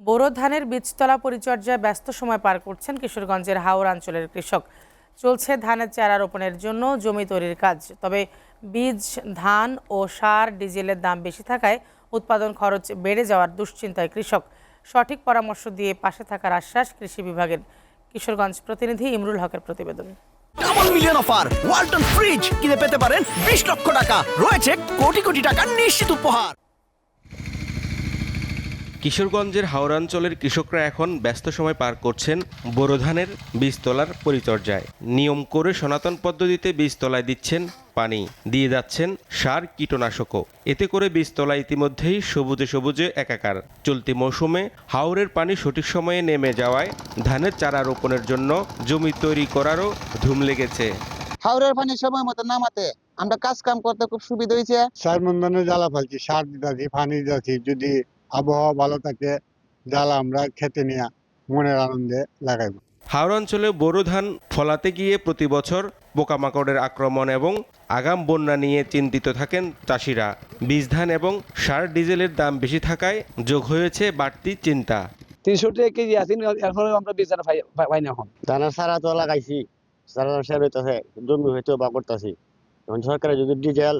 বোরো ধানের বীজতলা পরিচর্যায় ব্যস্ত সময় পার করছেন কিশোরগঞ্জের হাওর অঞ্চলের কৃষক। চলছে ধানের চারা রোপণের জন্য জমি তৈরির কাজ। তবে বীজ, ধান ও সার, ডিজেলের দাম বেশি থাকায় উৎপাদন খরচ বেড়ে যাওয়ার দুশ্চিন্তায় কৃষক। সঠিক পরামর্শ দিয়ে পাশে থাকার আশ্বাস কৃষি বিভাগের। কিশোরগঞ্জ প্রতিনিধি ইমরুল হকের প্রতিবেদন। Double million offer Walton fridge কিনে পেতে পারেন 20 লক্ষ টাকা, রয়েছে কোটি কোটি টাকার নিশ্চিত উপহার। কিশোরগঞ্জের হাওড়াঞ্চলের কৃষকরা এখন ব্যস্ত সময় পার করছেন বোরো ধানের বীজ তোলার পরিচর্যায়। নিয়ম করে সনাতন পদ্ধতিতে বীজ তলায় দিচ্ছেন পানি, দিয়ে যাচ্ছেন সার, কীটনাশকও। এতে করে বীজতলা ইতিমধ্যেই সবুজে সবুজে একাকার। চলতি মৌসুমে হাওরের পানি সঠিক সময়ে নেমে যাওয়ায় ধানের চারা রোপণের জন্য জমি তৈরি করারও ধুম লেগেছে। হাওরের পানি সময় মতো নামাতে আমরা কাজ কাম করতে খুব সুবিধা হয়েছে। সার মন্দানে জ্বালা ফেলছি, সার দিতেছি, পানি দিতেছি। যদি আবহাওয়া ভালো থাকে জ্বালা আমরা খেতে নিয়ে মনের আনন্দে লাগাইব। হাওড় অঞ্চলে বোরো ধান ফলাতে গিয়ে প্রতি বছর পোকামাকড়ের আক্রমণ এবং আগাম বন্যা নিয়ে চিন্তিত থাকেন চাষিরা। বীজ ধান এবং সার, ডিজেলের দাম বেশি থাকায় যোগ হয়েছে বাড়তি চিন্তা। 300 টাকা কেজি আছে, এখন আমরা বেচারা পাই না। এখন ধানের সারা তো লাগাইছি, সারা শেষ হইতেছে, জমি হইতে বা করতেছি। এখন সরকারে যদি ডিজেল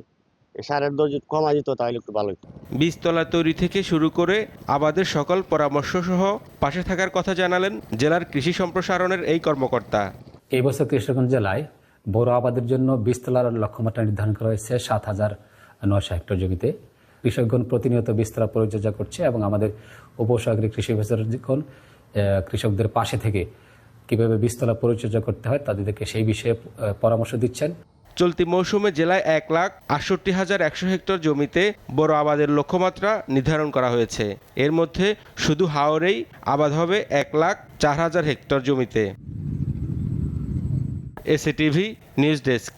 সারের দর যদি কমা দিত তাহলে একটু ভালো হতো। বীজতলা তৈরি থেকে শুরু করে আবাদের সকল পরামর্শ সহ পাশে থাকার কথা জানালেন জেলার কৃষি সম্প্রসারণের এই কর্মকর্তা। এই বছর কিশোরগঞ্জ জেলায় বোরো আবাদের জন্য বীজতলার লক্ষ্যমাত্রা নির্ধারণ করা হয়েছে 7,900 হেক্টর জমিতে। কৃষকগণ প্রতিনিয়ত বীজতলা পরিচর্যা করছে এবং আমাদের উপসাগরীয় কৃষি অফিসারগণ কৃষকদের পাশে থেকে কীভাবে বীজতলা পরিচর্যা করতে হয় তাদেরকে সেই বিষয়ে পরামর্শ দিচ্ছেন। চলতি মৌসুমে জেলায় 1,68,100 হেক্টর জমিতে বোরো আবাদের লক্ষ্যমাত্রা নির্ধারণ করা হয়েছে। এর মধ্যে শুধু হাওরেই আবাদ হবে 1,04,000 হেক্টর জমিতে। SATV news desk.